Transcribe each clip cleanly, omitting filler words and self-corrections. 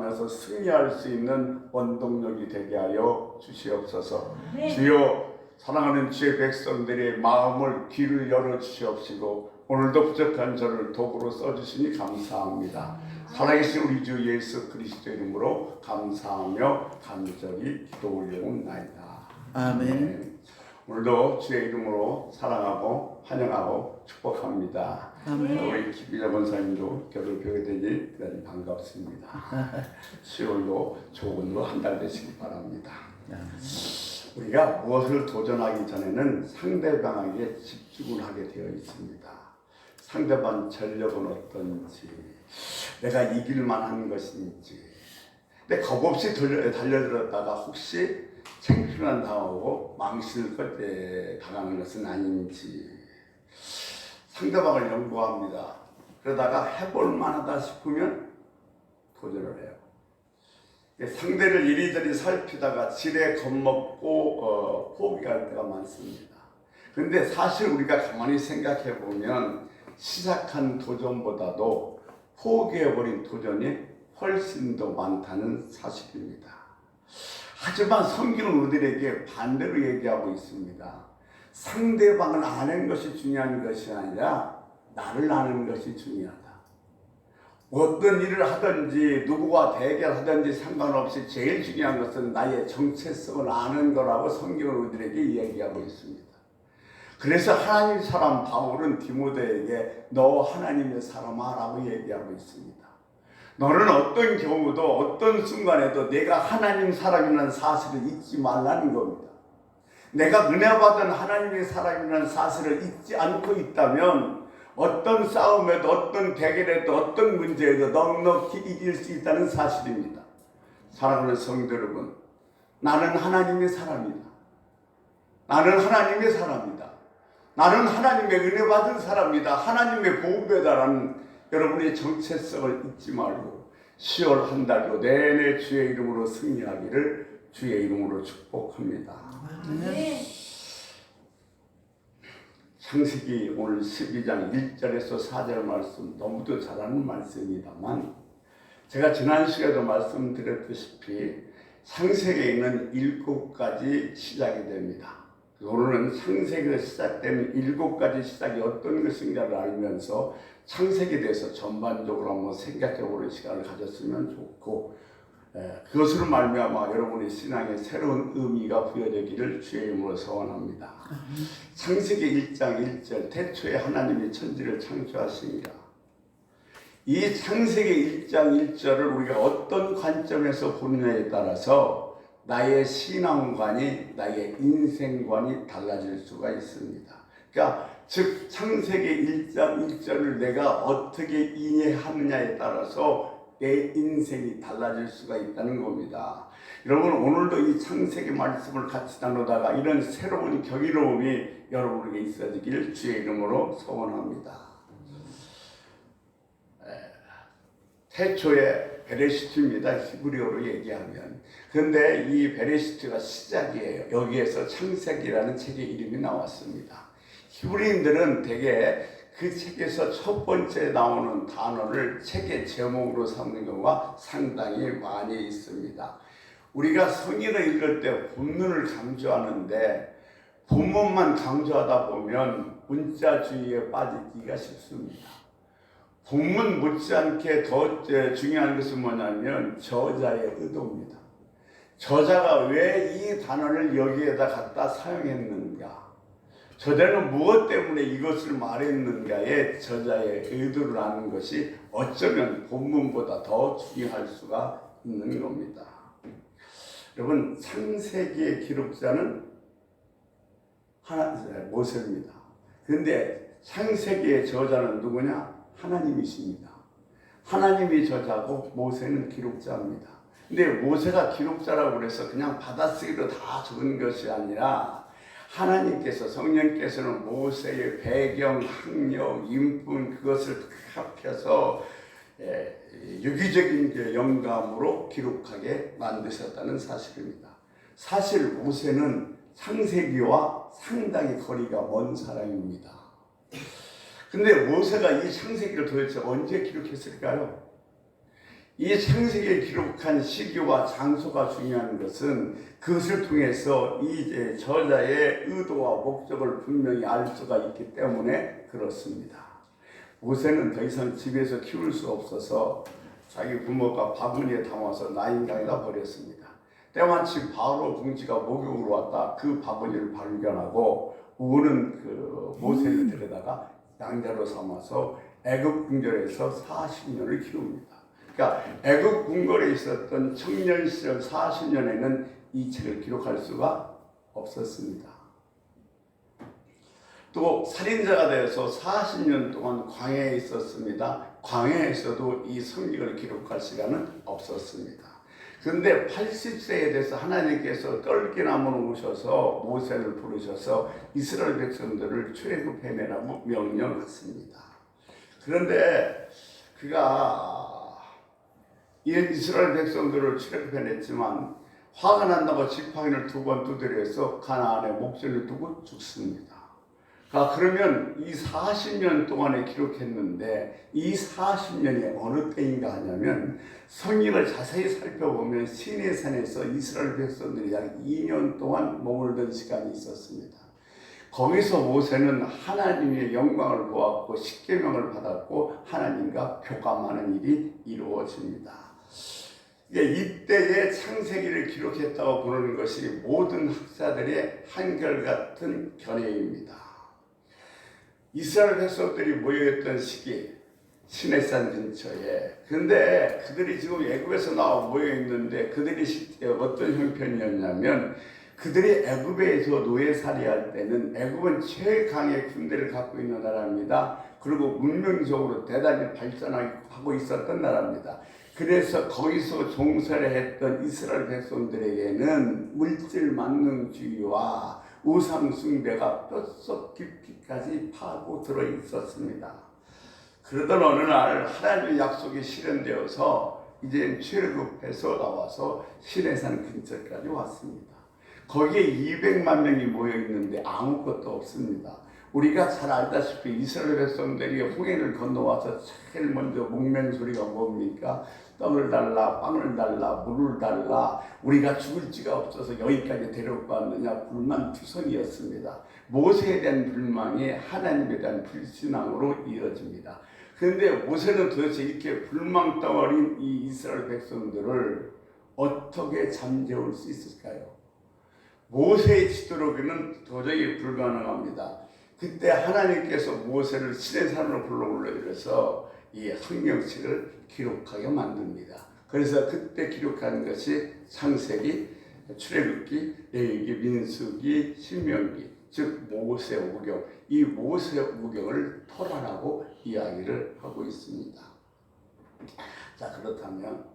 안에서 승리할 수 있는 원동력이 되게 하여 주시옵소서. 주여, 사랑하는 주의 백성들의 마음을 귀를 열어 주시옵시고 오늘도 부족한 저를 도구로 써주시니 감사합니다. 살아계신 우리 주 예수 그리스도 이름으로 감사하며 간절히 기도 올려옵나이다. 아멘. 오늘도 주의 이름으로 사랑하고 환영하고 축복합니다. 아멘. 우리 김비자 권사님도 결혼 뵙게 되니 대단히 반갑습니다. 10월도 좋은 거 한 달 되시기 바랍니다. 우리가 무엇을 도전하기 전에는 상대방에게 집중을 하게 되어 있습니다. 상대방 전력은 어떤지, 내가 이길 만한 것인지, 근데 겁없이 달려들었다가 혹시 창피만 당하고 망신을 끌때 당하는 것은 아닌지 상대방을 연구합니다. 그러다가 해볼 만하다 싶으면 도전을 해요. 상대를 이리저리 살피다가 지레 겁먹고 포기할 때가 많습니다. 그런데 사실 우리가 가만히 생각해 보면 시작한 도전보다도 포기해버린 도전이 훨씬 더 많다는 사실입니다. 하지만 성경은 우리들에게 반대로 얘기하고 있습니다. 상대방을 아는 것이 중요한 것이 아니라 나를 아는 것이 중요하다. 어떤 일을 하든지 누구와 대결하든지 상관없이 제일 중요한 것은 나의 정체성을 아는 거라고 성경은 우리들에게 얘기하고 있습니다. 그래서 하나님 사람 바울은 디모데에게 너 하나님의 사람아 라고 얘기하고 있습니다. 너는 어떤 경우도 어떤 순간에도 내가 하나님 사람이라는 사실을 잊지 말라는 겁니다. 내가 은혜 받은 하나님의 사람이라는 사실을 잊지 않고 있다면 어떤 싸움에도 어떤 대결에도 어떤 문제에도 넉넉히 이길 수 있다는 사실입니다. 사랑하는 성도 여러분, 나는 하나님의 사람이다. 나는 하나님의 사람이다. 나는 하나님의 은혜 받은 사람이다. 하나님의 보배다라는 여러분의 정체성을 잊지 말고 10월 한 달도 내내 주의 이름으로 승리하기를 주의 이름으로 축복합니다. 네. 창세기 오늘 12장 1절에서 4절 말씀 너무도 잘하는 말씀입니다만 제가 지난 시간에도 말씀드렸다시피 창세기에는 7가지 시작이 됩니다. 오늘은 창세기에서 시작되는 7가지 시작이 어떤 것인가를 알면서 창세기에 대해서 전반적으로 한번 생각해 보는 시간을 가졌으면 좋고 그것으로 말미암아 여러분의 신앙에 새로운 의미가 부여되기를 주의 이름으로 소원합니다. 창세기 1장 1절 태초에 하나님이 천지를 창조하시니라. 이 창세기 1장 1절을 우리가 어떤 관점에서 보느냐에 따라서 나의 신앙관이 나의 인생관이 달라질 수가 있습니다. 그러니까 즉 창세기 1장 1절을 내가 어떻게 이해하느냐에 따라서 내 인생이 달라질 수가 있다는 겁니다. 여러분 오늘도 이 창세기 말씀을 같이 나누다가 이런 새로운 경이로움이 여러분에게 있어지기를 주의 이름으로 소원합니다. 태초에 베레시트입니다. 히브리어로 얘기하면. 그런데 이 베레시트가 시작이에요. 여기에서 창세기라는 책의 이름이 나왔습니다. 히브리인들은 대개 그 책에서 첫 번째 나오는 단어를 책의 제목으로 삼는 경우가 상당히 많이 있습니다. 우리가 성경을 읽을 때 본문을 강조하는데 본문만 강조하다 보면 문자주의에 빠지기가 쉽습니다. 본문 못지않게 더 중요한 것은 뭐냐면 저자의 의도입니다. 저자가 왜 이 단어를 여기에다 갖다 사용했는가, 저자는 무엇 때문에 이것을 말했는가에 저자의 의도를 아는 것이 어쩌면 본문보다 더 중요할 수가 있는 겁니다. 여러분 창세기의 기록자는 모세입니다. 그런데 창세기의 저자는 누구냐? 하나님이십니다. 하나님이 저자고 모세는 기록자입니다. 근데 모세가 기록자라고 그래서 그냥 받아쓰기로 다 적은 것이 아니라 하나님께서 성령께서는 모세의 배경, 학력, 인품 그것을 합해서 유기적인 영감으로 기록하게 만드셨다는 사실입니다. 사실 모세는 창세기와 상당히 거리가 먼 사람입니다. 근데 모세가 이 창세기를 도대체 언제 기록했을까요? 이 창세기에 기록한 시기와 장소가 중요한 것은 그것을 통해서 이 저자의 의도와 목적을 분명히 알 수가 있기 때문에 그렇습니다. 모세는 더 이상 집에서 키울 수 없어서 자기 부모가 바구니에 담아서 나인강에다 버렸습니다. 때마침 바로 궁지가 목욕으로 왔다 그 바구니를 발견하고 우는 그 모세를 데려다가 양자로 삼아서 애굽 궁궐에서 40년을 키웁니다. 그러니까 애굽 궁궐에 있었던 청년 시절 40년에는 이 책을 기록할 수가 없었습니다. 또 살인자가 되어서 40년 동안 광야에 있었습니다. 광야에서도 이 성경을 기록할 시간은 없었습니다. 그런데 80세에 돼서 하나님께서 떨기나무로 오셔서 모세를 부르셔서 이스라엘 백성들을 출애굽해내라고 명령했습니다. 그런데 그가 이스라엘 백성들을 출애굽해냈지만 화가 난다고 지팡이를 2번 두드려서 가나안에 목전을 두고 죽습니다. 그러면 이 40년 동안에 기록했는데 이 40년이 어느 때인가 하냐면 성경을 자세히 살펴보면 시내산에서 이스라엘 백성들이 약 2년 동안 머물던 시간이 있었습니다. 거기서 모세는 하나님의 영광을 보았고 십계명을 받았고 하나님과 교감하는 일이 이루어집니다. 이때의 창세기를 기록했다고 부르는 것이 모든 학자들의 한결같은 견해입니다. 이스라엘 백성들이 모여있던 시기 시내산 근처에 근데 그들이 지금 애굽에서 나와 모여있는데 그들이 어떤 형편이었냐면 그들이 애굽에서 노예살이할 때는 애굽은 최강의 군대를 갖고 있는 나라입니다. 그리고 문명적으로 대단히 발전하고 있었던 나라입니다. 그래서 거기서 종살이 했던 이스라엘 백성들에게는 물질 만능주의와 우상 숭배가 뼛속 깊이까지 파고들어 있었습니다. 그러던 어느 날 하나님의 약속이 실현되어서 이제 출애굽해서 나와서 시내산 근처까지 왔습니다. 거기에 200만 명이 모여 있는데 아무것도 없습니다. 우리가 잘 알다시피 이스라엘 백성들이 홍해를 건너와서 제일 먼저 목멘 소리가 뭡니까? 떡을 달라, 빵을 달라, 물을 달라. 우리가 죽을 지가 없어서 여기까지 데려고 왔느냐 불만투성이었습니다. 모세에 대한 불망이 하나님에 대한 불신앙으로 이어집니다. 그런데 모세는 도대체 이렇게 불망덩어린 이 이스라엘 백성들을 어떻게 잠재울 수 있을까요? 모세의 지도로는 도저히 불가능합니다. 그때 하나님께서 모세를 시내산으로 불러 올려서 이 성경책을 기록하게 만듭니다. 그래서 그때 기록한 것이 창세기, 출애굽기, 레위기, 민수기, 신명기, 즉 모세오경, 이 모세오경을 토라라고 이야기를 하고 있습니다. 자, 그렇다면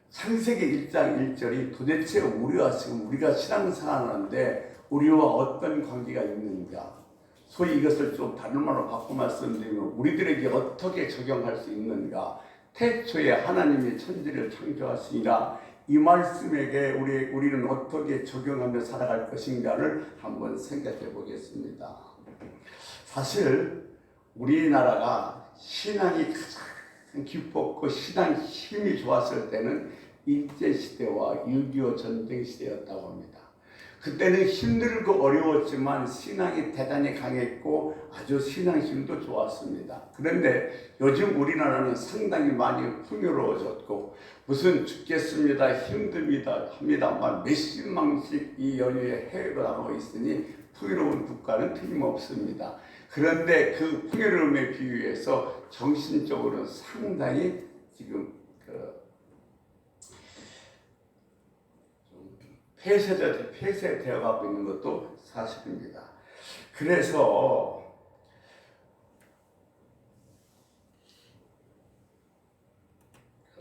창세기 1장 1절이 도대체 우리가 지금 우리가 신앙생활하는데 우리와 어떤 관계가 있는가? 소위 이것을 좀 다른 말로 바꿔 말씀드리면 우리들에게 어떻게 적용할 수 있는가? 태초에 하나님이 천지를 창조하시니라 이 말씀에게 우리는 어떻게 적용하며 살아갈 것인가를 한번 생각해 보겠습니다. 사실 우리나라가 신앙이 가장 깊었고 신앙 힘이 좋았을 때는 일제시대와 6.25 전쟁 시대였다고 합니다. 그때는 힘들고 어려웠지만 신앙이 대단히 강했고 아주 신앙심도 좋았습니다. 그런데 요즘 우리나라는 상당히 많이 풍요로워졌고 무슨 죽겠습니다, 힘듭니다 합니다만 몇십만씩 이 연휴에 해외로 나가고 있으니 풍요로운 국가는 틀림없습니다. 그런데 그 풍요로움에 비유해서 정신적으로는 상당히 지금 폐쇄되어 가고 있는 것도 사실입니다. 그래서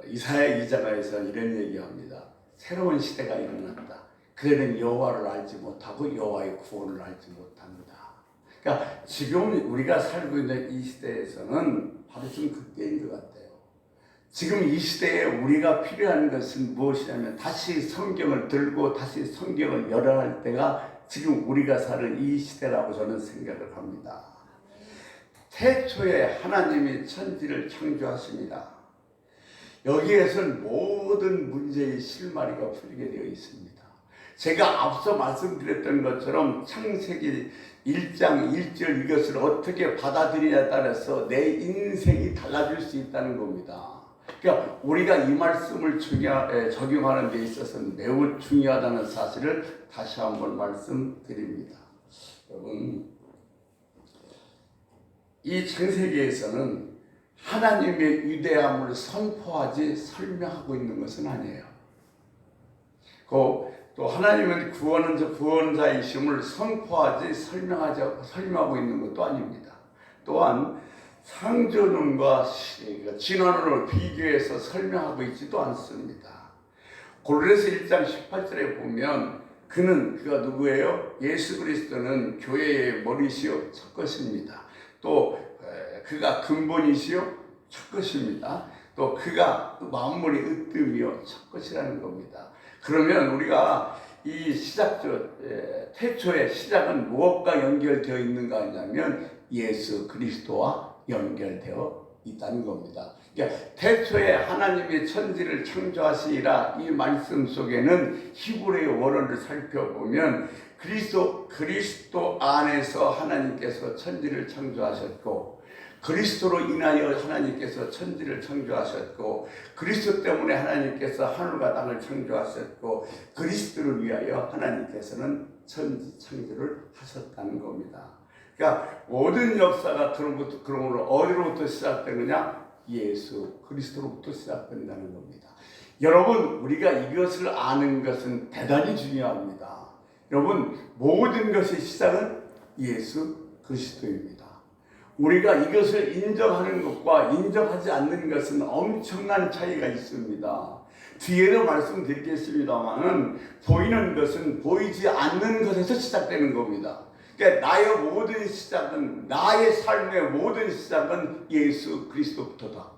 이사야 2장에서 이런 얘기합니다. 새로운 시대가 일어난다. 그들은 여호와를 알지 못하고 여호와의 구원을 알지 못합니다. 그러니까 지금 우리가 살고 있는 이 시대에서는 바로 지금 그때인 것 같아요. 지금 이 시대에 우리가 필요한 것은 무엇이냐면 다시 성경을 들고 다시 성경을 열어야 할 때가 지금 우리가 사는 이 시대라고 저는 생각을 합니다. 태초에 하나님이 천지를 창조하십니다. 여기에선 모든 문제의 실마리가 풀리게 되어 있습니다. 제가 앞서 말씀드렸던 것처럼 창세기 1장 1절 이것을 어떻게 받아들이냐에 따라서 내 인생이 달라질 수 있다는 겁니다. 그러니까 우리가 이 말씀을 적용하는 데 있어서는 매우 중요하다는 사실을 다시 한번 말씀드립니다. 여러분, 이 창세기에서는 하나님의 위대함을 선포하지 설명하고 있는 것은 아니에요. 또 하나님은 구원자이심을 선포하지 설명하고 있는 것도 아닙니다. 또한 창조론과 진화론을 비교해서 설명하고 있지도 않습니다. 고린도서 1장 18절에 보면 그가 누구예요? 예수 그리스도는 교회의 머리시요 첫 것입니다. 또 그가 근본이시요 첫 것입니다. 또 그가 만물의 으뜸이요 첫 것이라는 겁니다. 그러면 우리가 이 태초의 시작은 무엇과 연결되어 있는가 하냐면 예수 그리스도와 연결되어 있다는 겁니다. 그러니까 태초에 하나님이 천지를 창조하시니라 이 말씀 속에는 히브리의 원어를 살펴보면 그리스도 안에서 하나님께서 천지를 창조하셨고 그리스도로 인하여 하나님께서 천지를 창조하셨고 그리스도 때문에 하나님께서 하늘과 땅을 창조하셨고 그리스도를 위하여 하나님께서는 천지 창조를 하셨다는 겁니다. 그러니까 모든 역사가 그러므로 어디로부터 시작되느냐? 예수 그리스도로부터 시작된다는 겁니다. 여러분, 우리가 이것을 아는 것은 대단히 중요합니다. 여러분, 모든 것의 시작은 예수 그리스도입니다. 우리가 이것을 인정하는 것과 인정하지 않는 것은 엄청난 차이가 있습니다. 뒤에도 말씀드리겠습니다만은 보이는 것은 보이지 않는 것에서 시작되는 겁니다. 그러니까 나의 모든 시작은, 나의 삶의 모든 시작은 예수 그리스도부터다.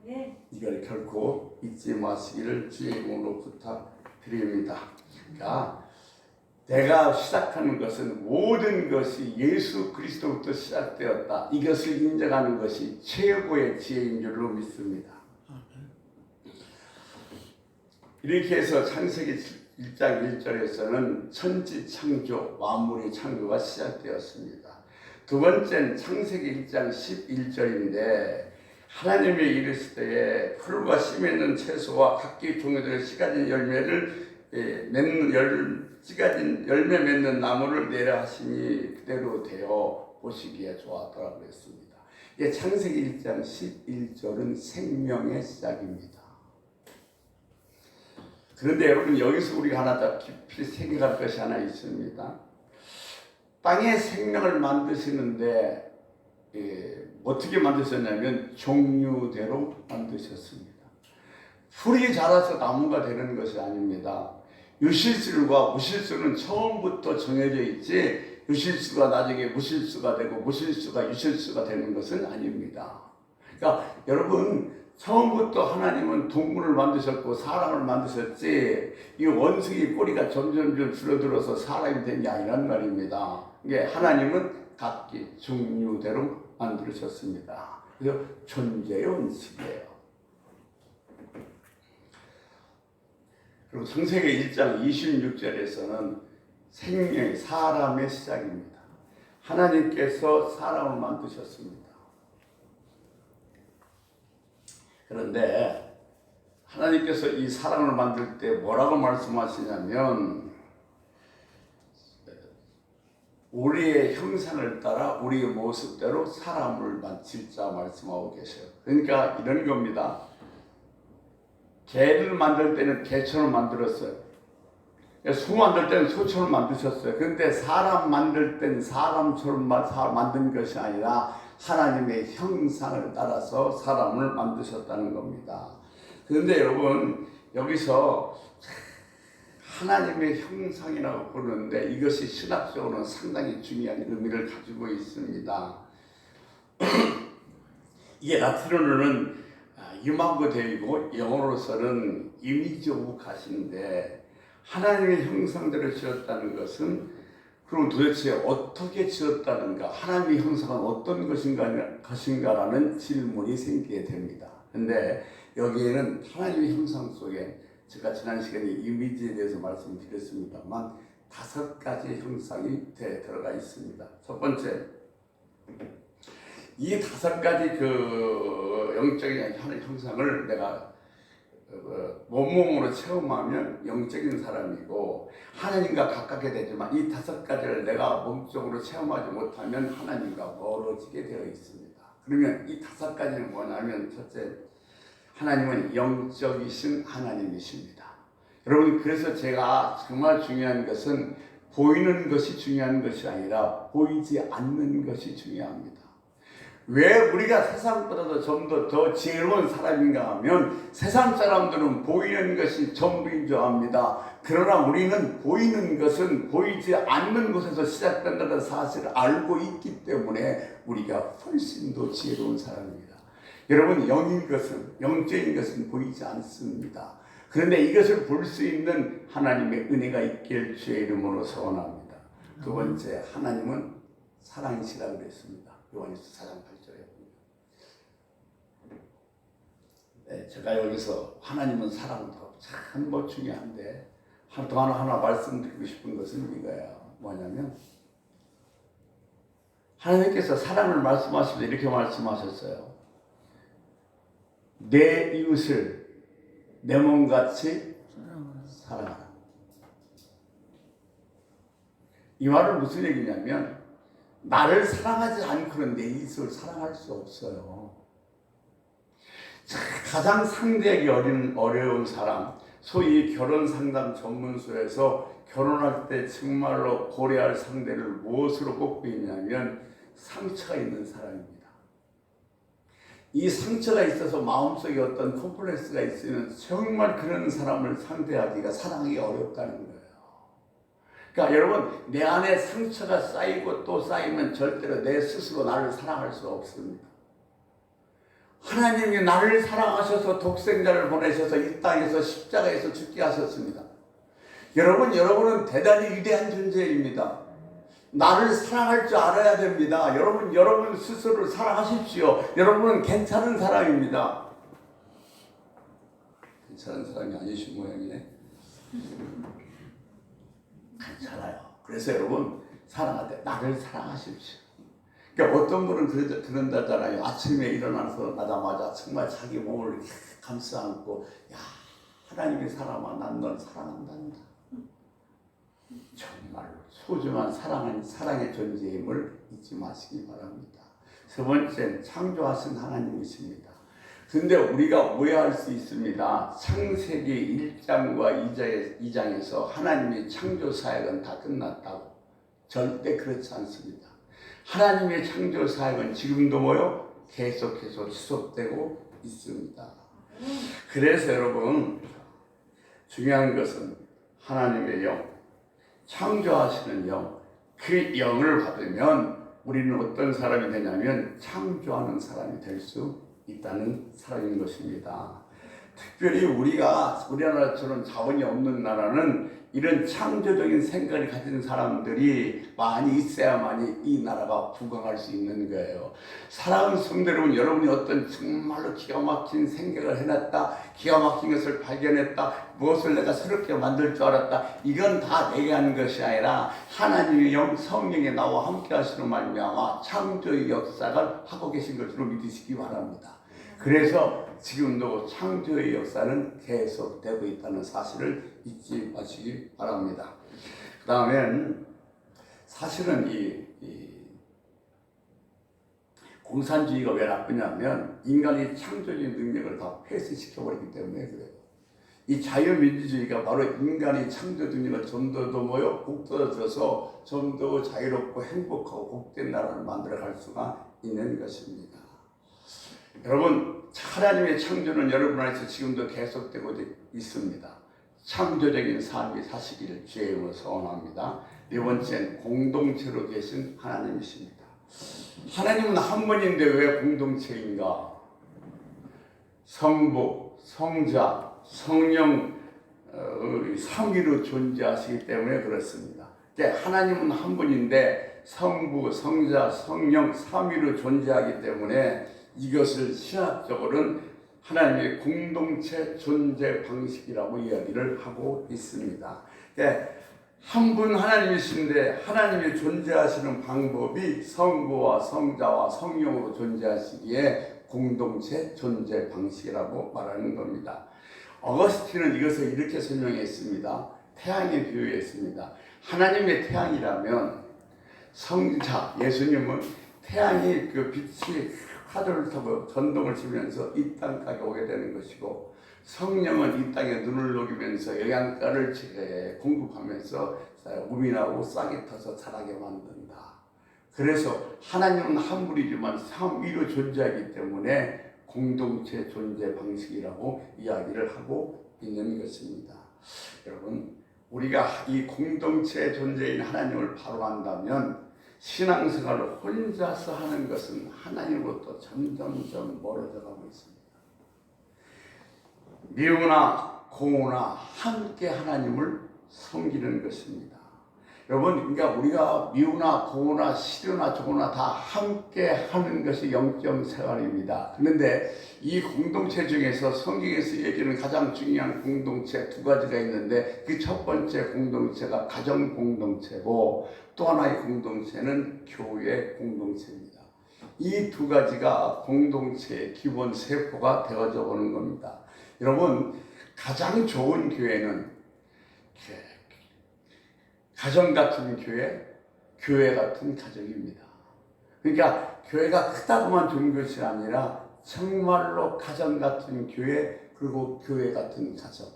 네. 이걸 결코 잊지 마시기를 주의 이름으로 부탁드립니다. 그러니까 내가 시작하는 것은 모든 것이 예수 그리스도부터 시작되었다. 이것을 인정하는 것이 최고의 지혜인 줄로 믿습니다. 이렇게 해서 창세기 1장 1절에서는 천지 창조, 만물의 창조가 시작되었습니다. 두 번째는 창세기 1장 11절인데 하나님이 이르시되 풀과 씨 맺는 채소와 각기 종류들의 씨 가진 열매 맺는 나무를 내려 하시니 그대로 되어 보시기에 좋았더라고 했습니다. 창세기 1장 11절은 생명의 시작입니다. 그런데 여러분, 여기서 우리가 하나 더 깊이 생각할 것이 하나 있습니다. 땅에 생명을 만드시는데 어떻게 만드셨냐면 종류대로 만드셨습니다. 풀이 자라서 나무가 되는 것이 아닙니다. 유실수와 무실수는 처음부터 정해져 있지 유실수가 나중에 무실수가 되고 무실수가 유실수가 되는 것은 아닙니다. 그러니까 여러분, 처음부터 하나님은 동물을 만드셨고 사람을 만드셨지 이 원숭이 꼬리가 점점 줄어들어서 사람이 된 게 아니란 말입니다. 이게 하나님은 각기 종류대로 만드셨습니다. 그래서 존재의 원칙이에요. 그리고 창세기 1장 26절에서는 생명의 사람의 시작입니다. 하나님께서 사람을 만드셨습니다. 그런데 하나님께서 이 사람을 만들 때 뭐라고 말씀하시냐면 우리의 형상을 따라 우리의 모습대로 사람을 만들자 말씀하고 계셔요. 그러니까 이런 겁니다. 개를 만들 때는 개처럼 만들었어요. 소 만들 때는 소처럼 만드셨어요. 그런데 사람 만들 때는 사람처럼 만든 것이 아니라 하나님의 형상을 따라서 사람을 만드셨다는 겁니다. 그런데 여러분, 여기서 하나님의 형상이라고 부르는데 이것이 신학적으로는 상당히 중요한 의미를 가지고 있습니다. 이게 라틴어로는 이마고 되고 영어로서는 이미지 오브 갓인데 하나님의 형상대로 지었다는 것은 그럼 도대체 어떻게 지었다는가? 하나님의 형상은 어떤 것인가라는 질문이 생기게 됩니다. 근데 여기에는 하나님의 형상 속에 제가 지난 시간에 이미지에 대해서 말씀드렸습니다만 5가지 형상이 들어가 있습니다. 첫 번째, 이 5가지 그 영적인 하나의 형상을 내가 몸몸으로 체험하면 영적인 사람이고 하나님과 가깝게 되지만 이 5가지를 내가 몸적으로 체험하지 못하면 하나님과 멀어지게 되어 있습니다. 그러면 이 5가지는 뭐냐면 첫째, 하나님은 영적이신 하나님이십니다. 여러분, 그래서 제가 정말 중요한 것은 보이는 것이 중요한 것이 아니라 보이지 않는 것이 중요합니다. 왜 우리가 세상보다도 좀 더 지혜로운 사람인가 하면 세상 사람들은 보이는 것이 전부인 줄 압니다. 그러나 우리는 보이는 것은 보이지 않는 곳에서 시작된다는 사실을 알고 있기 때문에 우리가 훨씬 더 지혜로운 사람입니다. 여러분, 영적인 것은 보이지 않습니다. 그런데 이것을 볼 수 있는 하나님의 은혜가 있길 주의 이름으로 소원합니다. 두 번째, 하나님은 사랑이시라고 그랬습니다. 요한일서 4장 8절에. 네, 제가 여기서 하나님은 사랑도 참 중요한데 또 하나 말씀드리고 싶은 것은 이거야. 뭐냐면 하나님께서 사랑을 말씀하실 때 이렇게 말씀하셨어요. 내 이웃을 내 몸같이 사랑하라. 이 말은 무슨 얘기냐면 나를 사랑하지 않고는 내 이웃을 사랑할 수 없어요. 가장 상대하기 어려운 사람, 소위 결혼 상담 전문소에서 결혼할 때 정말로 고려할 상대를 무엇으로 꼽고 있냐면 상처가 있는 사람입니다. 이 상처가 있어서 마음속에 어떤 컴플렉스가 있으면 정말 그런 사람을 상대하기가 사랑하기 어렵다는 거예요. 그러니까 여러분, 내 안에 상처가 쌓이고 또 쌓이면 절대로 내 스스로 나를 사랑할 수 없습니다. 하나님이 나를 사랑하셔서 독생자를 보내셔서 이 땅에서 십자가에서 죽게 하셨습니다. 여러분은 대단히 위대한 존재입니다. 나를 사랑할 줄 알아야 됩니다. 여러분 스스로를 사랑하십시오. 여러분은 괜찮은 사람입니다. 괜찮은 사람이 아니신 모양이네. 괜찮아요. 그래서 여러분, 사랑할 때 나를 사랑하십시오. 그러니까 어떤 분은 그런다잖아요. 아침에 일어나서 나자마자 정말 자기 몸을 감싸 안고, 야, 하나님의 사람아, 난 널 사랑한단다. 정말로 소중한 사랑의 존재임을 잊지 마시기 바랍니다. 세 번째는 창조하신 하나님이십니다. 근데 우리가 오해할 수 있습니다. 창세기 1장과 2장에서 하나님의 창조 사역은 다 끝났다고. 절대 그렇지 않습니다. 하나님의 창조 사역은 지금도 계속해서 지속되고 있습니다. 그래서 여러분, 중요한 것은 하나님의 영, 창조하시는 영, 그 영을 받으면 우리는 어떤 사람이 되냐면 창조하는 사람이 될 수 있다는 사람인 것입니다. 특별히 우리나라처럼 자원이 없는 나라는 이런 창조적인 생각을 가진 사람들이 많이 있어야만이 이 나라가 부강할 수 있는 거예요. 사랑하는 성도 여러분, 여러분이 어떤 정말로 기가 막힌 생각을 해놨다, 기가 막힌 것을 발견했다, 무엇을 내가 새롭게 만들 줄 알았다, 이건 다 내가 하는 것이 아니라 하나님의 영, 성령이 나와 함께 하시는 말미암아 창조의 역사를 하고 계신 것으로 믿으시기 바랍니다. 그래서 지금도 창조의 역사는 계속되고 있다는 사실을 잊지 마시기 바랍니다. 그 다음엔 사실은 이 공산주의가 왜 나쁘냐면 인간의 창조적인 능력을 다 폐쇄시켜버리기 때문에 그래요. 이 자유민주주의가 바로 인간의 창조 능력을 좀 더 북돋아줘서 좀 더 자유롭고 행복하고 복된 나라를 만들어갈 수가 있는 것입니다. 여러분, 하나님의 창조는 여러분 안에서 지금도 계속되고 있습니다. 창조적인 삶이 사시기를 주의 이름으로 소원합니다. 네 번째는 공동체로 계신 하나님이십니다. 하나님은 한 분인데 왜 공동체인가? 성부, 성자, 성령 삼위로 존재하시기 때문에 그렇습니다. 하나님은 한 분인데 성부, 성자, 성령 삼위로 존재하기 때문에 이것을 신학적으로는 하나님의 공동체 존재 방식이라고 이야기를 하고 있습니다. 한 분 하나님이신데 하나님이 존재하시는 방법이 성부와 성자와 성령으로 존재하시기에 공동체 존재 방식이라고 말하는 겁니다. 어거스틴은 이것을 이렇게 설명했습니다. 태양에 비유했습니다. 하나님의 태양이라면 성자 예수님은 태양이 그 빛이 화두를 타고 전동을 치면서 이 땅까지 오게 되는 것이고, 성령은 이 땅에 눈을 녹이면서 영양가를 공급하면서 우민하고 싹이 터서 자라게 만든다. 그래서 하나님은 한 분이지만 삼위로 존재하기 때문에 공동체 존재 방식이라고 이야기를 하고 있는 것입니다. 여러분, 우리가 이 공동체 존재인 하나님을 바로 안다면 신앙생활을 혼자서 하는 것은 하나님으로부터 점점점 멀어져 가고 있습니다. 미우나 고우나 함께 하나님을 섬기는 것입니다. 여러분, 그러니까 우리가 미우나 고우나 싫으나 좋으나 다 함께 하는 것이 영적 생활입니다. 그런데 이 공동체 중에서 성경에서 얘기하는 가장 중요한 공동체 두 가지가 있는데, 그 첫 번째 공동체가 가정 공동체고 또 하나의 공동체는 교회 공동체입니다. 이 두 가지가 공동체의 기본 세포가 되어져 오는 겁니다. 여러분, 가장 좋은 교회는 가정 같은 교회, 교회 같은 가정입니다. 그러니까 교회가 크다고만 좋은 것이 아니라 정말로 가정 같은 교회, 그리고 교회 같은 가정.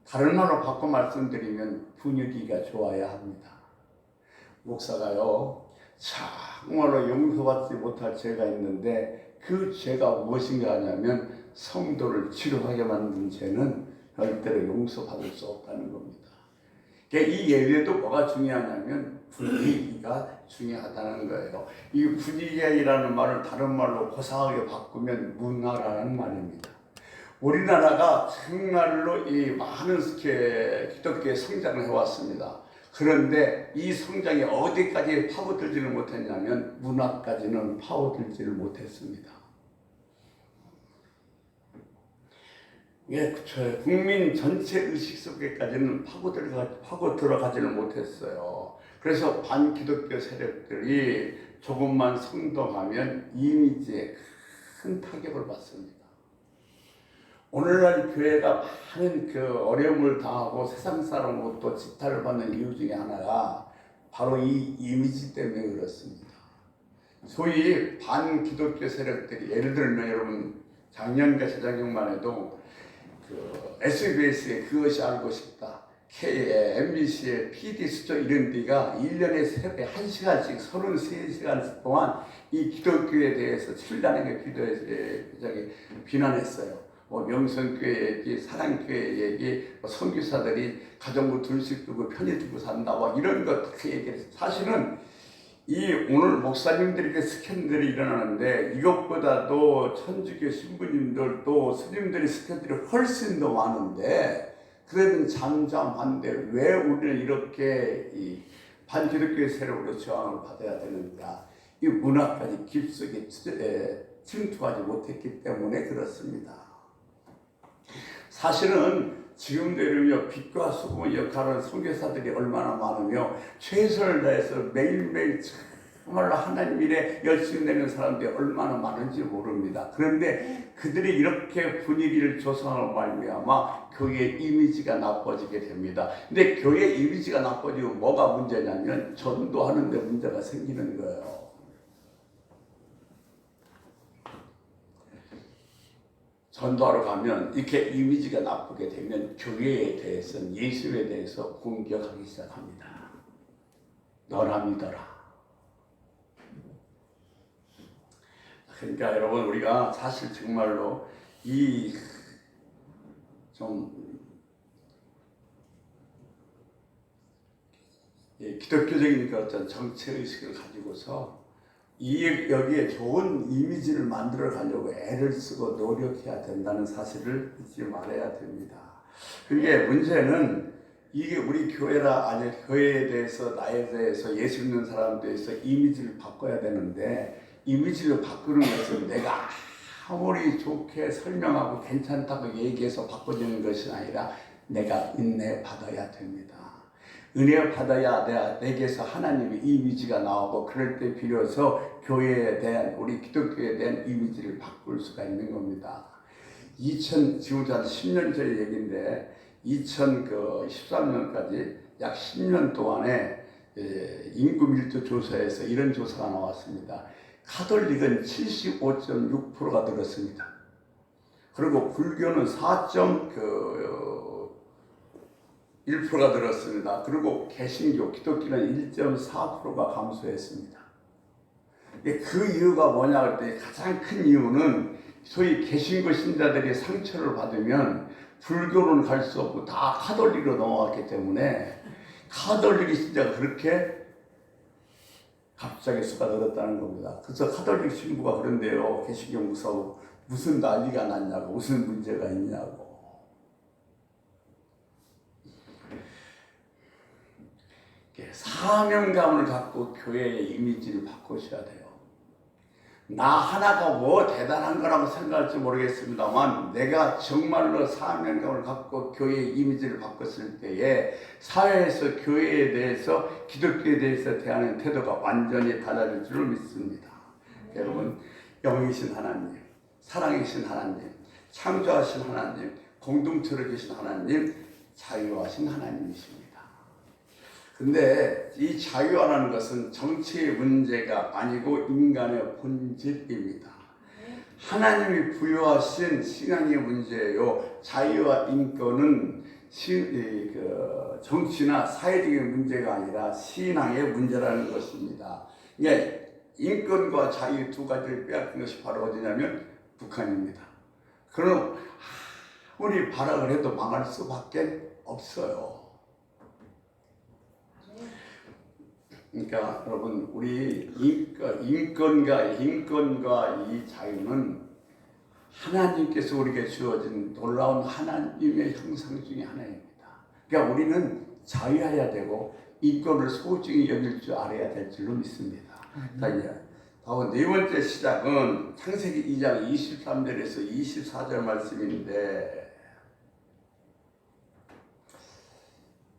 다른 말로 바꿔 말씀드리면 분위기가 좋아야 합니다. 목사가요, 정말로 용서받지 못할 죄가 있는데 그 죄가 무엇인가 하냐면 성도를 지루하게 만든 죄는 절대로 용서받을 수 없다는 겁니다. 이 예배도 뭐가 중요하냐면 분위기가 중요하다는 거예요. 이 분위기라는 말을 다른 말로 고상하게 바꾸면 문화라는 말입니다. 우리나라가 정말로 이 많은 기독교의 성장을 해왔습니다. 그런데 이 성장이 어디까지 파고들지를 못했냐면 문화까지는 파고들지를 못했습니다. 국민 전체 의식 속에까지는 파고 들어가지는 못했어요. 그래서 반기독교 세력들이 조금만 성동하면 이미지에 큰 타격을 받습니다. 오늘날 교회가 많은 어려움을 당하고 세상 사람으로부터 지탄을 받는 이유 중에 하나가 바로 이 이미지 때문에 그렇습니다. 소위 반기독교 세력들이, 예를 들면 여러분 작년과 재작년만 해도 SBS의 그것이 알고 싶다, MBC의 PD수첩 이런 데가 1년에 새벽에 1시간씩 33시간 동안 이 기독교에 대해서 신란하게 비난했어요. 명성교회 얘기, 사랑교회 얘기, 선교사들이 가정부 둘씩 두고 편히 두고 산다, 이런 것 다 얘기했어요. 사실은 오늘 목사님들에게 스캔들이 일어나는데 이것보다도 천주교 신부님들도 스님들의 스캔들이 훨씬 더 많은데, 그래도 잠잠한데 왜 우리는 이렇게 이 반기독교의 세력으로 저항을 받아야 되는가? 이 문화까지 깊숙이 침투하지 못했기 때문에 그렇습니다. 사실은 지금도 이러며 빛과 소금의 역할을 선교사들이 얼마나 많으며 최선을 다해서 매일매일 정말로 하나님 일에 열심히 내는 사람들이 얼마나 많은지 모릅니다. 그런데 그들이 이렇게 분위기를 조성하는 말미암아 교회의 이미지가 나빠지게 됩니다. 근데 교회 이미지가 나빠지면 뭐가 문제냐면 전도하는 데 문제가 생기는 거예요. 전도하러 가면 이렇게 이미지가 나쁘게 되면 교회에 대해서는, 예수에 대해서 공격하기 시작합니다. 너나 믿어라. 그러니까 여러분, 우리가 사실 정말로 기독교적인 어떤 정체의식을 가지고서 여기에 좋은 이미지를 만들어 가려고 애를 쓰고 노력해야 된다는 사실을 잊지 말아야 됩니다. 그게 문제는 이게 우리 교회에 대해서, 나에 대해서, 예수 믿는 사람에 대해서 이미지를 바꿔야 되는데, 이미지를 바꾸는 것은 내가 아무리 좋게 설명하고 괜찮다고 얘기해서 바꿔주는 것이 아니라 내가 은혜 받아야 됩니다. 은혜 받아야 내게서 하나님의 이미지가 나오고 그럴 때 비로소 교회에 대한 우리 기독교에 대한 이미지를 바꿀 수가 있는 겁니다. 지금 한 10년 전의 얘기인데 2013년까지 약 10년 동안에 인구 밀도 조사에서 이런 조사가 나왔습니다. 카톨릭은 75.6%가 늘었습니다. 그리고 불교는 4.1%가 늘었습니다. 그리고 개신교, 기독교는 1.4%가 감소했습니다. 그 이유가 뭐냐 할 때 가장 큰 이유는 소위 개신교 신자들이 상처를 받으면 불교는 갈 수 없고 다 카톨릭으로 넘어갔기 때문에 카톨릭 신자가 그렇게 갑자기 수가 늘었다는 겁니다. 그래서 카톨릭 신부가 그런데요, 개신교 목사고 무슨 난리가 났냐고, 무슨 문제가 있냐고. 사명감을 갖고 교회의 이미지를 바꾸셔야 돼요. 나 하나가 뭐 대단한 거라고 생각할지 모르겠습니다만 내가 정말로 사명감을 갖고 교회의 이미지를 바꿨을 때에 사회에서 교회에 대해서 기독교에 대해서 대하는 태도가 완전히 달라질 줄 믿습니다. 여러분, 영이신 하나님, 사랑이신 하나님, 창조하신 하나님, 공동체로 계신 하나님, 자유하신 하나님이십니다. 근데 이 자유라는 것은 정치의 문제가 아니고 인간의 본질입니다. 하나님이 부여하신 신앙의 문제예요. 자유와 인권은 정치나 사회적인 문제가 아니라 신앙의 문제라는 것입니다. 인권과 자유 두 가지를 빼앗긴 것이 바로 어디냐면 북한입니다. 그럼 아무리 발악을 해도 망할 수밖에 없어요. 그러니까 여러분, 우리 인권과 이 자유는 하나님께서 우리에게 주어진 놀라운 하나님의 형상 중에 하나입니다. 그러니까 우리는 자유해야 되고 인권을 소중히 여길 줄 알아야 될 줄로 믿습니다. 다음 네 번째 시작은 창세기 2장 23절에서 24절 말씀인데,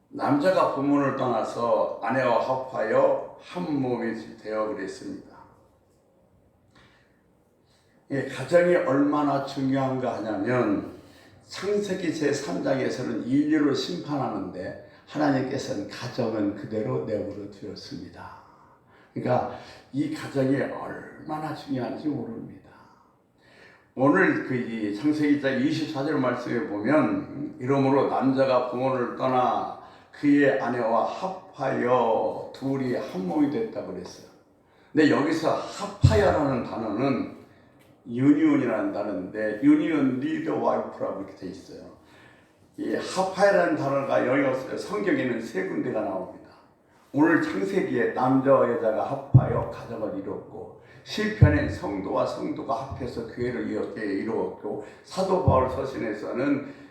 남자가 부모를 떠나서 아내와 합하여 한 몸이 되어 그랬습니다. 가정이 얼마나 중요한가 하냐면 창세기 제3장에서는 인류를 심판하는데 하나님께서는 가정은 그대로 내버려 두었습니다. 그러니까 이 가정이 얼마나 중요한지 모릅니다. 오늘 이 창세기 24절 말씀에 보면 이러므로 남자가 부모를 떠나 그의 아내와 합하여 둘이 한 몸이 됐다고 그랬어요. 근데 여기서 합하여라는 단어는 유니온이라는 단어인데 유니온 리더 와이프라고 이렇게 돼 있어요. 이 합하여라는 단어가 여기 성경에는 세 군데가 나옵니다. 오늘 창세기에 남자와 여자가 합하여 가정을 이루었고, 시편엔 성도와 성도가 합해서 교회를 이루었고, 사도 바울 서신에서는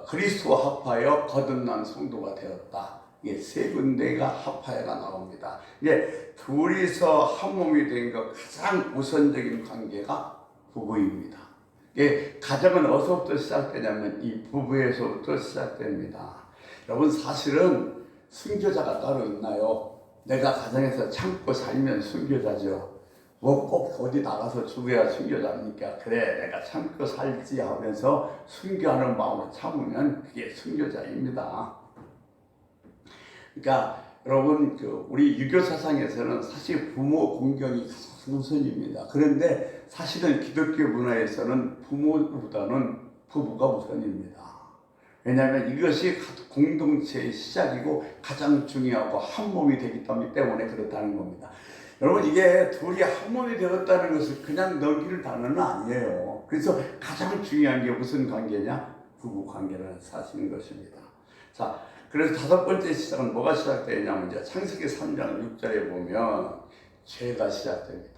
그리스도와 합하여 거듭난 성도가 되었다. 이게 세 군데가 합하여가 나옵니다. 이게 둘이서 한 몸이 된 것 가장 우선적인 관계가 부부입니다. 이게 가정은 어디서부터 시작되냐면 이 부부에서부터 시작됩니다. 여러분, 사실은 순교자가 따로 있나요? 내가 가정에서 참고 살면 순교자죠. 뭐 꼭 어디 나가서 죽어야 순교자입니까? 그래, 내가 참고 살지 하면서 순교하는 마음으로 참으면 그게 순교자입니다. 그러니까 여러분, 우리 유교 사상에서는 사실 부모 공경이 가장 우선입니다. 그런데 사실은 기독교 문화에서는 부모보다는 부부가 우선입니다. 왜냐하면 이것이 공동체의 시작이고 가장 중요하고 한 몸이 되기 때문에 그렇다는 겁니다. 여러분, 이게 둘이 한 몸이 되었다는 것은 그냥 넘길 단어는 아니에요. 그래서 가장 중요한 게 무슨 관계냐? 부부 관계라는 사실인 것입니다. 자, 그래서 다섯 번째 시작은 뭐가 시작되냐면 이제 창세기 3장 6절에 보면 죄가 시작됩니다.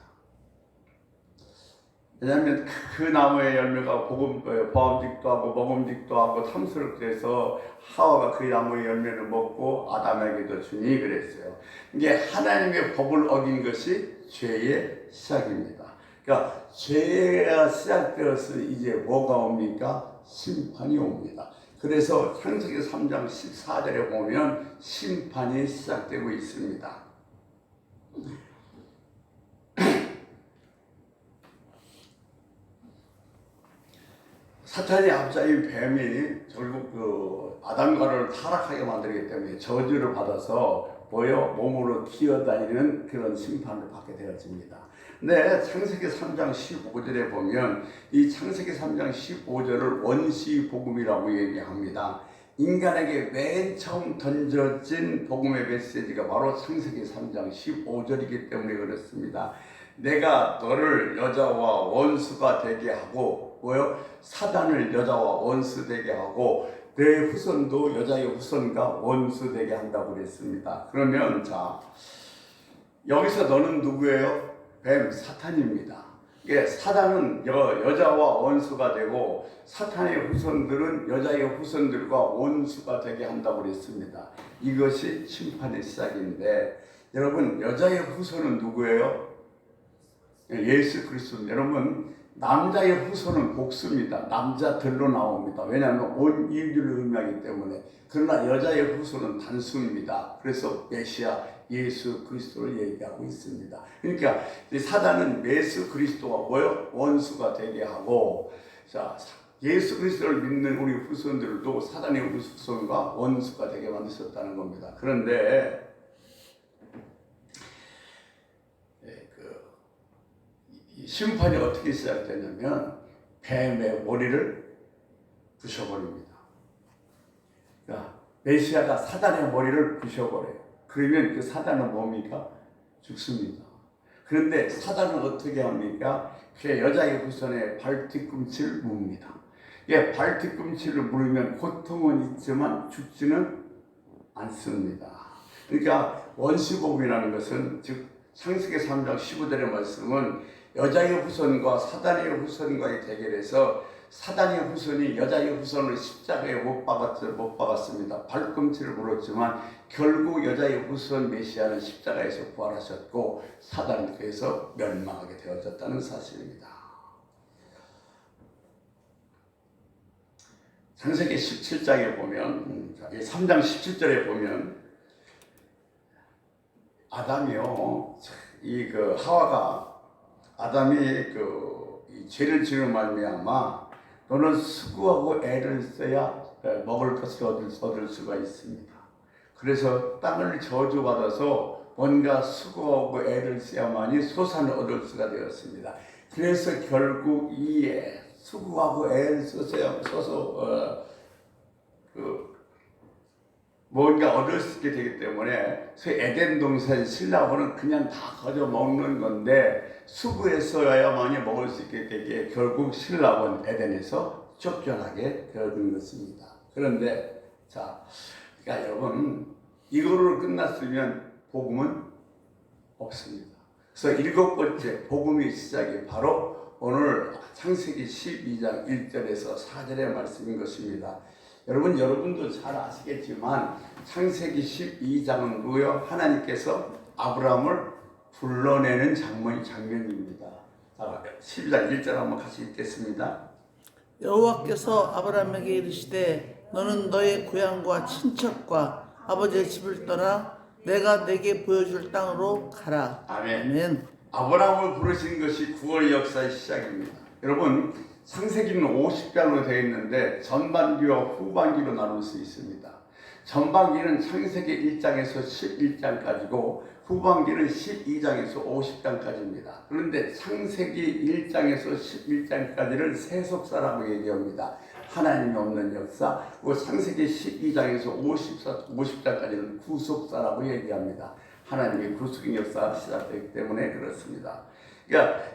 왜냐하면 그 나무의 열매가 보암직도 하고 먹음직도 하고 탐스럽게 해서 하와가 그 나무의 열매를 먹고 아담에게도 주니 그랬어요. 이게 하나님의 법을 어긴 것이 죄의 시작입니다. 그러니까 죄가 시작되어서 이제 뭐가 옵니까? 심판이 옵니다. 그래서 창세기 3장 14절에 보면 심판이 시작되고 있습니다. 사탄의 앞자인 뱀이 결국 그 아담과를 타락하게 만들기 때문에 저주를 받아서 몸으로 기어다니는 그런 심판을 받게 되어집니다. 근데 창세기 3장 15절에 보면 이 창세기 3장 15절을 원시복음이라고 얘기합니다. 인간에게 맨 처음 던져진 복음의 메시지가 바로 창세기 3장 15절이기 때문에 그렇습니다. 내가 너를 여자와 원수가 되게 하고 사단을 여자와 원수 되게 하고 내 후손도 여자의 후손과 원수 되게 한다고 그랬습니다. 그러면 자 여기서 너는 누구예요? 뱀 사탄입니다. 사단은 여자와 원수가 되고 사탄의 후손들은 여자의 후손들과 원수가 되게 한다고 그랬습니다. 이것이 심판의 시작인데 여러분 여자의 후손은 누구예요? 예수 그리스도. 여러분 남자의 후손은 복수입니다. 남자들로 나옵니다. 왜냐하면 온 인류를 의미하기 때문에. 그러나 여자의 후손은 단수입니다. 그래서 메시아 예수 그리스도를 얘기하고 있습니다. 그러니까 사단은 예수 그리스도가 원수가 되게 하고, 자 예수 그리스도를 믿는 우리 후손들도 사단의 후손과 원수가 되게 만드셨다는 겁니다. 그런데 심판이 어떻게 시작되냐면 뱀의 머리를 부셔버립니다. 그러니까 메시아가 사단의 머리를 부셔버려요. 그러면 그 사단은 뭡니까? 죽습니다. 그런데 사단은 어떻게 합니까? 그 여자의 후손의 발뒤꿈치를 뭅니다. 발뒤꿈치를 물으면 고통은 있지만 죽지는 않습니다. 그러니까 원시복음이라는 것은 즉 창세기 3장 15절의 말씀은 여자의 후손과 사단의 후손과의 대결에서 사단의 후손이 여자의 후손을 십자가에 못 박았습니다. 발꿈치를 물었지만 결국 여자의 후손 메시아는 십자가에서 부활하셨고 사단은 그래서 멸망하게 되어졌다는 사실입니다. 창세기 17장에 보면 3장 17절에 보면 아담이요 하와가 아담이 이 죄를 지은 말미암아 너는 수고하고 애를 써야 먹을 것을 얻을 수가 있습니다. 그래서 땅을 저주받아서 뭔가 수고하고 애를 써야만이 소산을 얻을 수가 되었습니다. 그래서 결국 이 수고하고 애를 써서 뭔가 얻을 수 있게 되기 때문에 에덴 동산 신라고는 그냥 다 거저 먹는 건데 수고해서야만이 먹을 수 있게 되기에 결국 신라곤 에덴에서 쫓겨나게 되어진 것입니다. 그런데 그러니까 여러분 이거로 끝났으면 복음은 없습니다. 그래서 7번째 복음의 시작이 바로 오늘 창세기 12장 1절에서 4절의 말씀인 것입니다. 여러분도 잘 아시겠지만 창세기 12장은 뭐요? 하나님께서 아브라함을 불러내는 장면입니다. 12장 1절 한번 같이 읽겠습니다. 여호와께서 아브라함에게 이르시되 너는 너의 고향과 친척과 아버지의 집을 떠나 내가 내게 보여줄 땅으로 가라. 아멘. 아브라함을 부르신 것이 구원의 역사의 시작입니다. 여러분 창세기는 50장으로 되어 있는데 전반기와 후반기로 나눌 수 있습니다. 전반기는 창세기 1장에서 11장까지고 후반기는 12장에서 50장까지입니다. 그런데 창세기 1장에서 11장까지를 세속사라고 얘기합니다. 하나님이 없는 역사. 창세기 12장에서 50장까지는 구속사라고 얘기합니다. 하나님의 구속의 역사가 시작되기 때문에 그렇습니다.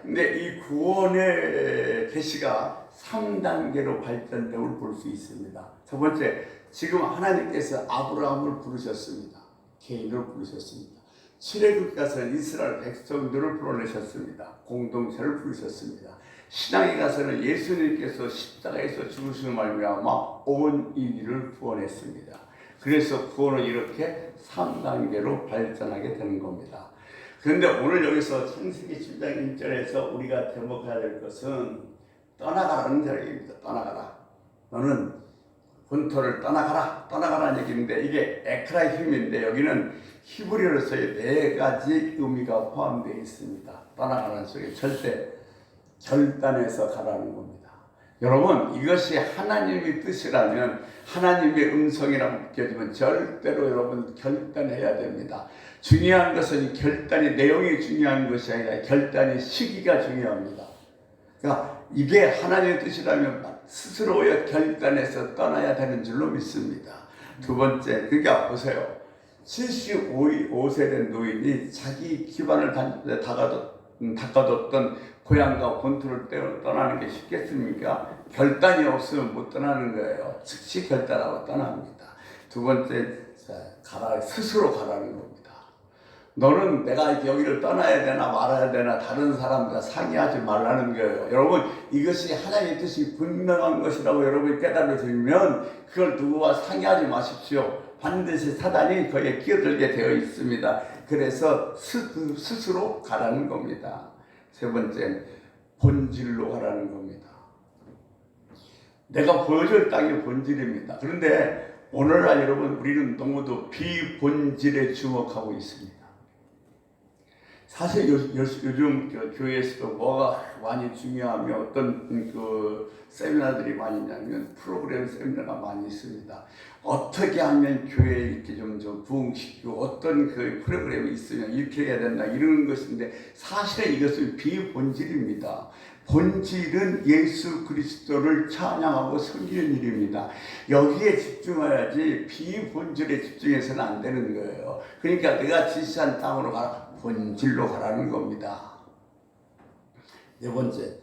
근데 이 구원의 계시가 3단계로 발전됨을 볼 수 있습니다. 첫 번째, 지금 하나님께서 아브라함을 부르셨습니다. 개인으로 부르셨습니다. 출애굽 가서는 이스라엘 백성들을 불러내셨습니다. 공동체를 부르셨습니다. 신앙에 가서는 예수님께서 십자가에서 죽으시는 말미암아 온 인류를 구원했습니다. 그래서 구원은 이렇게 3단계로 발전하게 되는 겁니다. 그런데 오늘 여기서 창세기 10장 1절에서 우리가 대목해야 될 것은 떠나가라는 이야기입니다. 떠나가라. 너는 본토를 떠나가라. 떠나가라는 얘기인데 이게 에크라힘인데 여기는 히브리어로서의 4가지 의미가 포함되어 있습니다. 떠나가라는 속에 절대 결단해서 가라는 겁니다. 여러분 이것이 하나님의 뜻이라면 하나님의 음성이라고 느껴지면 절대로 여러분 결단해야 됩니다. 중요한 것은 결단이 내용이 중요한 것이 아니라 결단이 시기가 중요합니다. 그러니까 이게 하나님의 뜻이라면 스스로의 결단해서 떠나야 되는 줄로 믿습니다. 두 번째, 그러니까 보세요. 75세 된 노인이 자기 기반을 닦아뒀던 고향과 본토를 떠나는 게 쉽겠습니까? 결단이 없으면 못 떠나는 거예요. 즉시 결단하고 떠납니다. 두 번째, 스스로 가라는 겁니다. 너는 내가 여기를 떠나야 되나 말아야 되나 다른 사람들과 상의하지 말라는 거예요. 여러분 이것이 하나님의 뜻이 분명한 것이라고 여러분이 깨달으시면 그걸 누구와 상의하지 마십시오. 반드시 사단이 거기에 끼어들게 되어 있습니다. 그래서 스스로 가라는 겁니다. 세 번째, 본질로 가라는 겁니다. 내가 보여줄 땅이 본질입니다. 그런데 오늘날 여러분 우리는 너무도 비본질에 주목하고 있습니다. 사실 요즘 교회에서도 뭐가 많이 중요하며 어떤 세미나들이 많이 있냐면 프로그램 세미나가 많이 있습니다. 어떻게 하면 교회에 이렇게 좀 부흥시키고 어떤 그 프로그램이 있으면 이렇게 해야 된다 이러는 것인데 사실은 이것은 비본질입니다. 본질은 예수 그리스도를 찬양하고 섬기는 일입니다. 여기에 집중해야지 비본질에 집중해서는 안 되는 거예요. 그러니까 내가 지시한 땅으로 가라. 본질로 가라는 겁니다. 네 번째,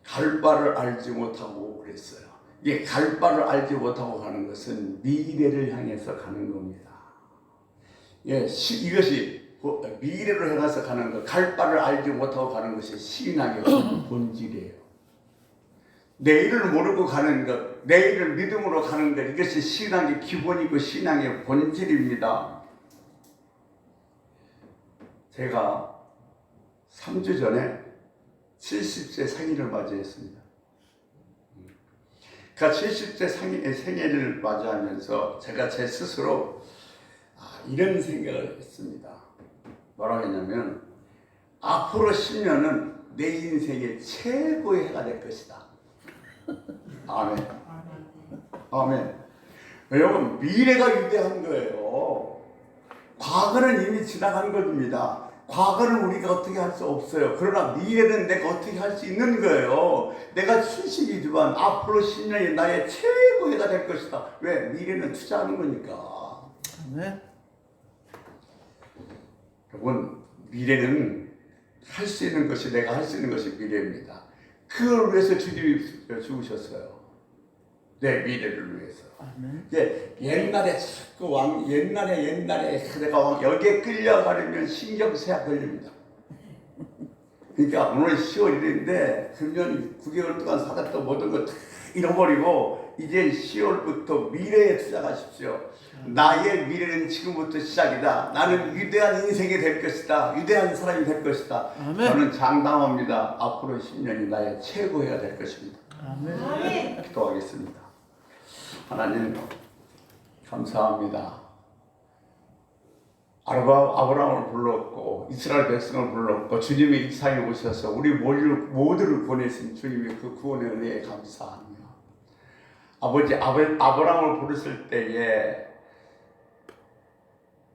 갈 바를 알지 못하고 그랬어요. 이게 갈 바를 알지 못하고 가는 것은 미래를 향해서 가는 겁니다. 예, 이것이 미래로 향해서 가는 것, 갈 바를 알지 못하고 가는 것이 신앙의 본질이에요. 내일을 모르고 가는 것, 내일을 믿음으로 가는 것, 이것이 신앙의 기본이고 신앙의 본질입니다. 제가 3주 전에 70세 생일을 맞이했습니다. 그러니까 70세 생일을 맞이하면서 제가 제 스스로 이런 생각을 했습니다. 뭐라고 했냐면 앞으로 10년은 내 인생의 최고의 해가 될 것이다. 아멘. 아멘. 여러분 미래가 위대한 거예요. 과거는 이미 지나간 겁니다. 과거는 우리가 어떻게 할 수 없어요. 그러나 미래는 내가 어떻게 할 수 있는 거예요. 내가 70이지만 앞으로 10년이 나의 최고의 해가 될 것이다. 왜? 미래는 투자하는 거니까. 네. 여러분 미래는 할 수 있는 것이 내가 할 수 있는 것이 미래입니다. 그걸 위해서 주님이 죽으셨어요. 내 미래를 위해서. 옛날에 자꾸 옛날에 내가 여기에 끌려가려면 신경쇠약 걸립니다. 그러니까 오늘 10월 1일인데 금년 9개월 동안 살았던 모든 것 다 잃어버리고 이제 10월부터 미래에 투자하십시오. 나의 미래는 지금부터 시작이다. 나는 위대한 인생이 될 것이다. 위대한 사람이 될 것이다. 아멘. 저는 장담합니다. 앞으로 10년이 나의 최고해야 될 것입니다. 아멘. 기도하겠습니다. 하나님 감사합니다. 아브라함을 불렀고 이스라엘 백성을 불렀고 주님이 이 세상에 오셔서 우리 모두를 보내신 주님의 그 구원의 은혜에 감사하며 아버지 아브라함을 부르실 때에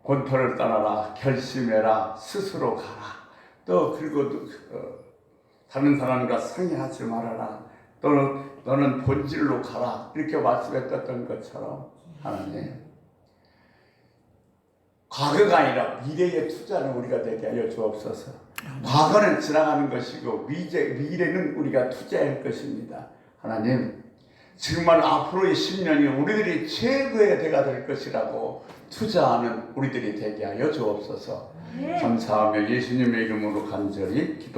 본토를 떠나라 결심해라 스스로 가라 또 그리고 다른 사람과 상의하지 말아라 또는 너는 본질로 가라 이렇게 말씀했던 것처럼 하나님 과거가 아니라 미래의 투자는 우리가 되게 하여 주옵소서. 과거는 지나가는 것이고 미래는 우리가 투자할 것입니다. 하나님 정말 앞으로의 10년이 우리들이 최고의 대가 될 것이라고 투자하는 우리들이 되게 하여 주옵소서. 감사하며 예수님의 이름으로 간절히 기도